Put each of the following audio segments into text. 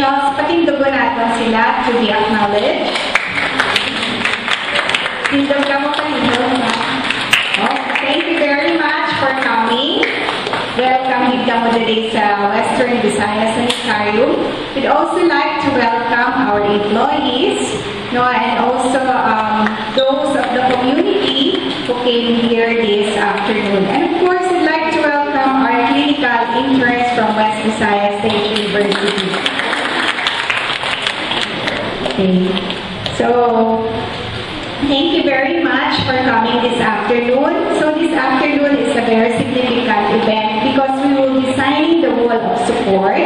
officials, patindugo natin sila to be acknowledged. Tindog ka mo palindog na. Oh, thank you very much for coming. Welcome dito mo today sa Western Visayas Sanitarium. We'd also like to welcome our employees, and also those of the community who came here this afternoon. And of course, we'd like to welcome our clinical interns from West Visayas State University. Okay. So, thank you very much for coming this afternoon. So this afternoon is a very significant event because we will be signing the wall of support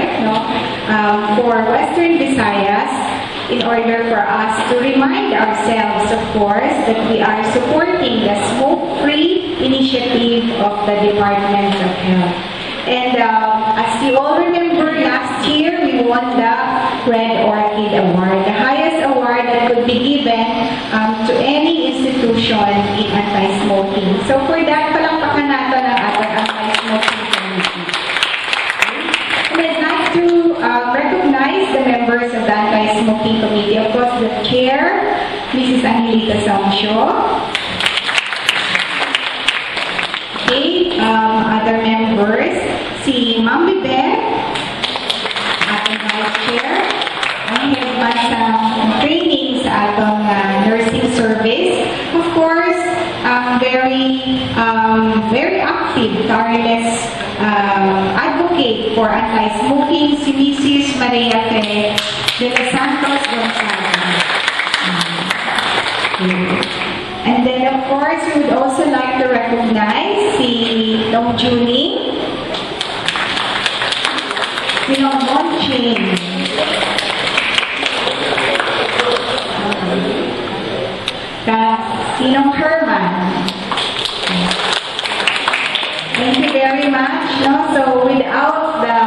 for Western Visayas in order for us to remind ourselves, of course, that we are supporting the smoke-free initiative of the Department of Health. And as you all remember, last year we won the Red Orchid Award, the highest award that could be given to any institution in anti-smoking. So for that, palakpakan natin ang ating anti-smoking committee. And I'd like to recognize the members of the anti-smoking committee. Of course, the chair, Mrs. Angelita Samsho. Okay, other members, si Ma'am Bibet, ating vice chair, ang head man sa training sa atong nursing service. Of course, very active, tireless advocate for anti-smoking, si Mrs. Maria Fe de los Santos Gonzaga. And then, of course, we would also like to recognize si Dong Junie, si Dong Monching, si Dong Herman. Thank you very much. So, without the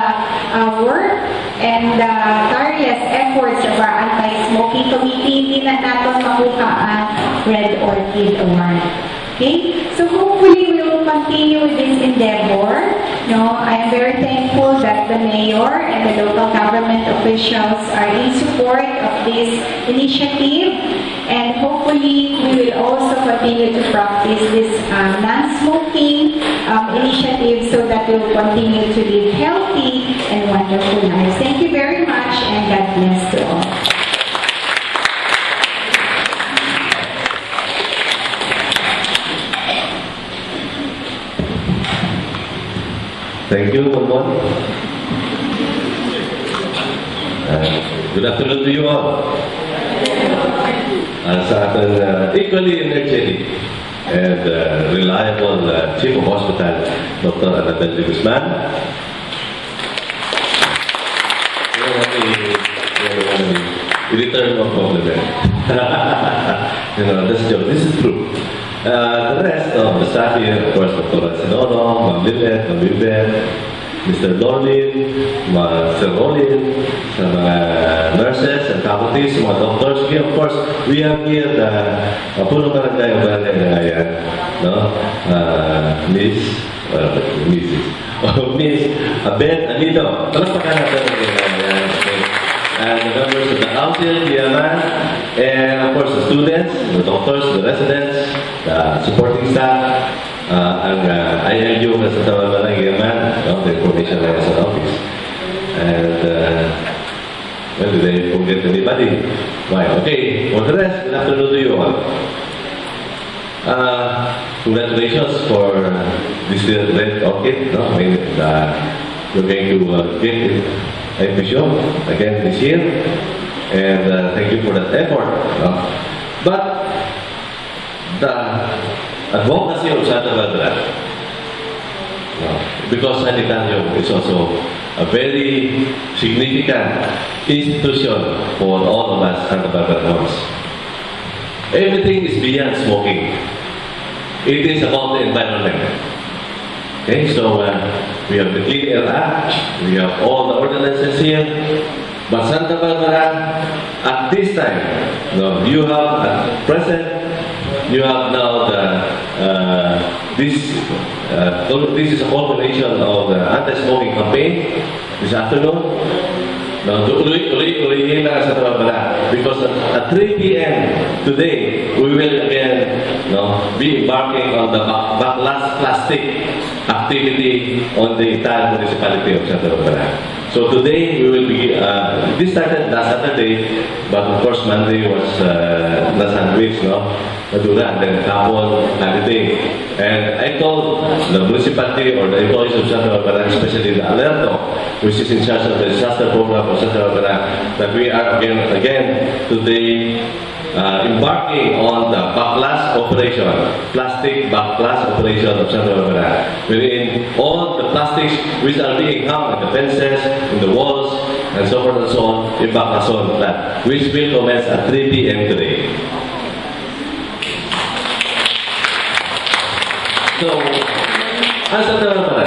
work and the tireless efforts of our anti-smoking committee, hindi na natin makuha ang Red Orchid Award. Okay? So hopefully we will continue with this endeavor. I am very thankful that the mayor and the local government officials are in support of this initiative, and hopefully we will also continue to practice this non-smoking initiative so that we will continue to live healthy and wonderful lives. Thank you very much, and God bless to all. Thank you, Bonbon. Good afternoon to you all. Sa ating equally energetic and reliable Chief of Hospital, Dr. Annabel de Guzman. Return of compliment. This is true. The rest of the staff here, of course, Dr. Sinono, Ma'am Lilith, Ma'am Vivian, Mr. Dorlin, Sir Rolin, sa mga nurses and faculties, mga doctors. Here, of course, we have here the Puno Barangay of Barangay Nangayan, Miss Abed Anito. Palakpakan natin ang Nangayan. And the members of the council, the man, and of course the students, the doctors, the residents, the supporting staff, ang ILU na sa tawanan ng Yaman, the Information Liaison Office. And, well, did I forget anybody? Why? Okay, for the rest, good afternoon to you all. Congratulations for this Red Orchid. You're going to get it. Show again this year, and thank you for that effort. But the advocacy of Santa Barbara, because Sanitarium is also a very significant institution for all of us Santa Barbarians. Everything is beyond smoking. It is about the environment. Okay, so we have the Clean Air Act, we have all the ordinances here, but Santa Barbara, at this time, you have at present, you have now this is a culmination of the anti-smoking campaign this afternoon. No, ulihin lang sa Tababara. Because at 3 p.m. today, we will again be embarking on the backlash plastic activity on the entire municipality of Santa Barbara. So today, we will be, this started last Saturday, but of course Monday was na sandwich, Madura, and then Kapon, holiday. And I told the municipality or the employees of Santa Barbara, especially the Alerto, which is in charge of the disaster program of Santa Barbara, that we are again today embarking on the backlash operation, plastic backlash operation of Santa Barbara, wherein all the plastics which are being hung in the fences, in the walls, and so forth and so on, in Baclason, which will commence at 3 p.m. today. So, as Santa Barbara,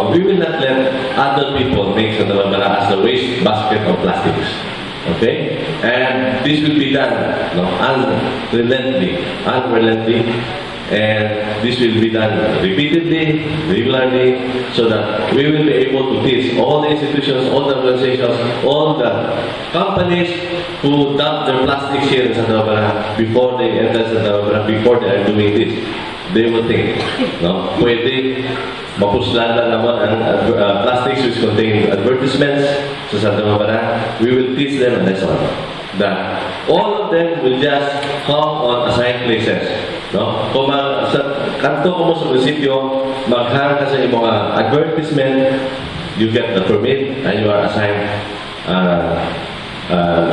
we will not let other people make Santa Barbara as the waste basket of plastics. Okay? And this will be done unrelentingly, and this will be done repeatedly, regularly, so that we will be able to teach all the institutions, all the organizations, all the companies who dump their plastics here in Santa Barbara before they enter Santa Barbara, before they are doing this. They will think, pwede mapuslan lang naman ang plastics which contain advertisements sa Santa Barbara. We will teach them a lesson that all of them will just come on assigned places. Kung sa kanto ko mo sa munisipyo, maghang ka sa mga advertisement, you get the permit and you are assigned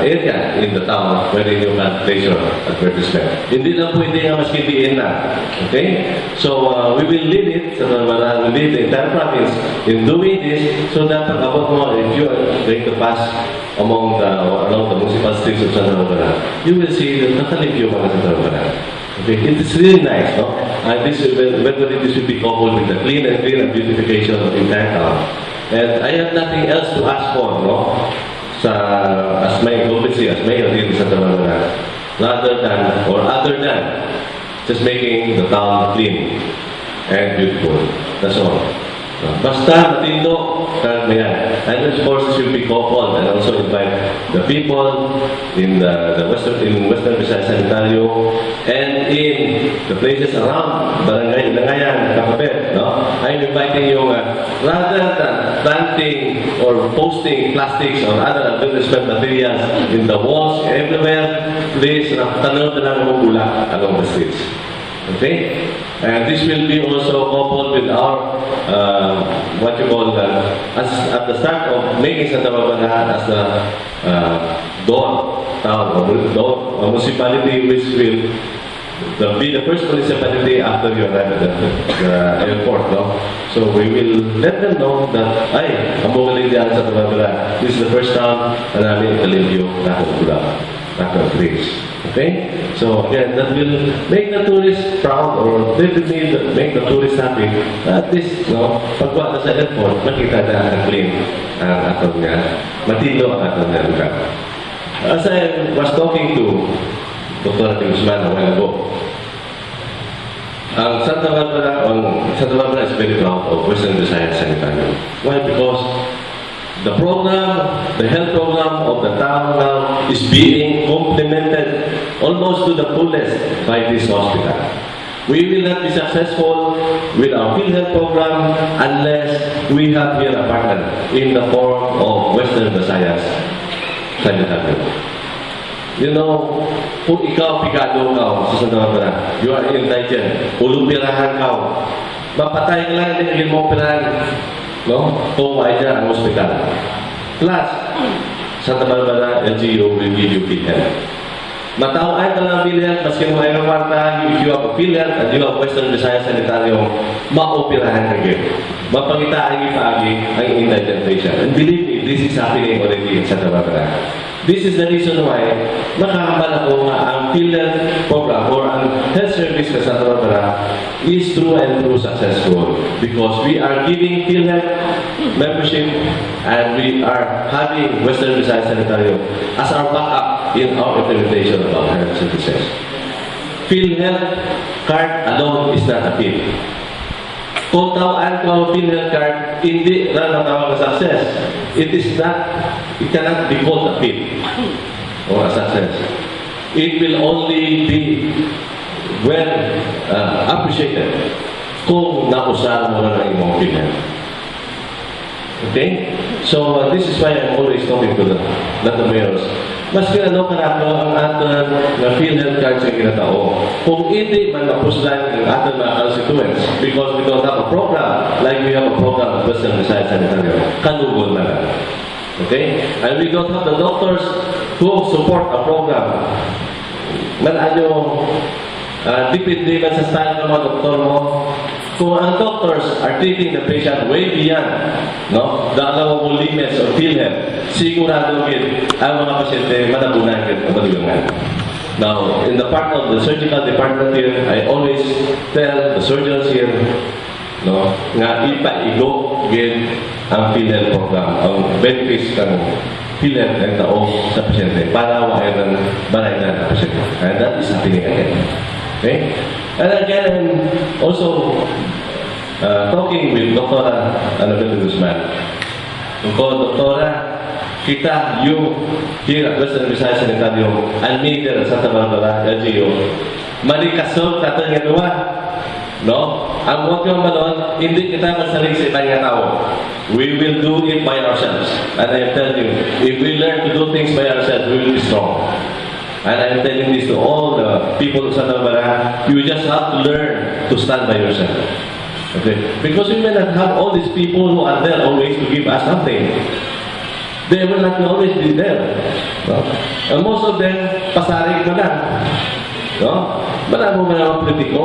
area in the town wherein you can place your advertisement. Hindi lang pwede nga maski diin na. Okay? So, we will lead it, we will lead the entire province in doing this so that pag-abot mo, if you are going to pass along the municipal streets of Santa Barbara, you will see that nakalip yung mga Santa Barbara. Okay? It is really nice, And this will be coupled with the clean and beautification of the entire town. And I have nothing else to ask for, as my competency, as mayor in Santa Barbara, other than just making the town clean and beautiful. That's all. Basta matindo, and of course this will be coupled and also invite the people in the Western Visayas Sanitario and in the places around Barangay Langayan, Kapapet. I'm inviting you rather than planting or posting plastics or other advertisement materials in the walls everywhere, please tanaw na lang ang bulak along the streets. Okay? And this will be also coupled with our, at the start of making Santa Barbara as the municipality which will be the first municipality after you arrive at the airport. So we will let them know that, ang magaling diyan sa Santa Barbara, this is the first town na namin Kalingyo, Nakal Place. Okay? So again, that will make the tourists proud or definitely make the tourists happy. At least, pagwa na sa airport, makita na ang clean ang atong niya. Matino ang atong niya lugar. As I was talking to Dr. Guzman a while ago, Santa Barbara is very proud of Western Visayas Sanitarium. Why? Because the health program of the town now is being complemented almost to the fullest by this hospital. We will not be successful with our PhilHealth program unless we have here a partner in the form of Western Visayas Sanitarium. Kung ikaw pigado ka sa Santa Barbara, you are entitled, ulupirahan ka, mapatay ka lang, hindi mo operahan. Kung ay dyan ang hospital. Plus, Santa Barbara, LGU will give you PhilHealth. Matawag ka lang PhilHealth, maski mo ay kawarta, if you have a PhilHealth and you have Western Visayas Sanitarium, ma-operahan ka yun. Mapangitaan ang entitled patient. And believe me, this is happening already in Santa Barbara. This is the reason why makakabal ako ang PhilHealth program or ang health service sa Santa Barbara is through and through successful because we are giving PhilHealth membership and we are having Western Visayas Sanitarium as our backup in our implementation of our health services. PhilHealth card alone is not a pill. Kung tawaan ko ang PhilHealth card, hindi na natawag na success. It cannot be called a fit or a success. It will only be well appreciated kung nausar mo na ng imong PhilHealth. Okay? So, this is why I'm always talking to the mayors. Maski ano karako ang aton na PhilHealth card sa kinatao. Kung hindi man napuslan ang aton mga constituents because we don't have a program like we have a program of Western Visayas Sanitarium, kanugod na lang. Okay? And we don't have the doctors who support a program. Mananyo, depende man sa style ng mga doktor mo. Kung ang doctors are treating the patient way beyond the allowable limits of PhilHealth, sigurado gid ang mga pasyente manabunan gid ang madulungan. Now, in the part of the surgical department here, I always tell the surgeons here nga ipaigo gid ang PhilHealth program, ang benefits ng PhilHealth ng tao sa pasyente para wala ng balay na pasyente. And that is happening again. Okay? And again, I'm also talking with Dr. Annabelle Guzman. Kung Doktora, kita yung here at Western Visayas Sanitarium, Almeida, Santa Barbara, LGU, malikasog natin nga duwa. No? Ang huwag yung malon, hindi kita masaling sa ibang tao. We will do it by ourselves. And I am telling you, if we learn to do things by ourselves, we will be strong. And I am telling this to all the people of Santa Barbara, you just have to learn to stand by yourself. Okay? Because we may not have all these people who are there always to give us something. They will not always be there. No? And most of them, pasarig mo lang. No? Marami mo mga politiko.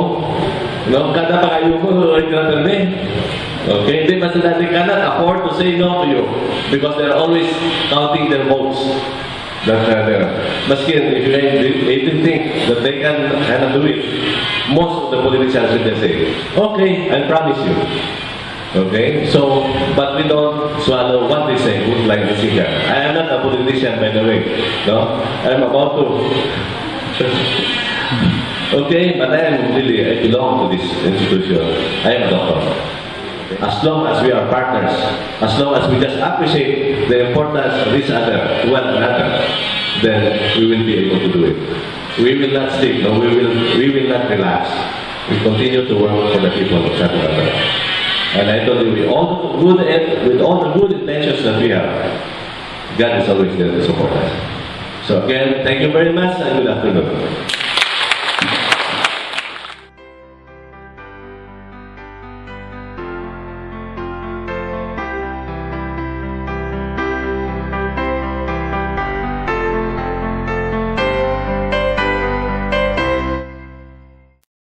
No? Kada pakayo mo, okay? They must not, they cannot afford to say no to you because they're always counting their votes. Maski if you think that they can do it, most of the politicians will say, okay, I promise you. Okay? So, but we don't swallow what they say, like the singer. I am not a politician, by the way. No? I am about to. Okay, but I belong to this institution. I am a doctor. As long as we are partners, as long as we just appreciate the importance of each other to one another, then we will be able to do it. We will not stick, no, we will not relax. We continue to work for the people of Santa Barbara. And I told you, with all the good intentions that we have, God is always there to support us. So again, thank you very much and good afternoon.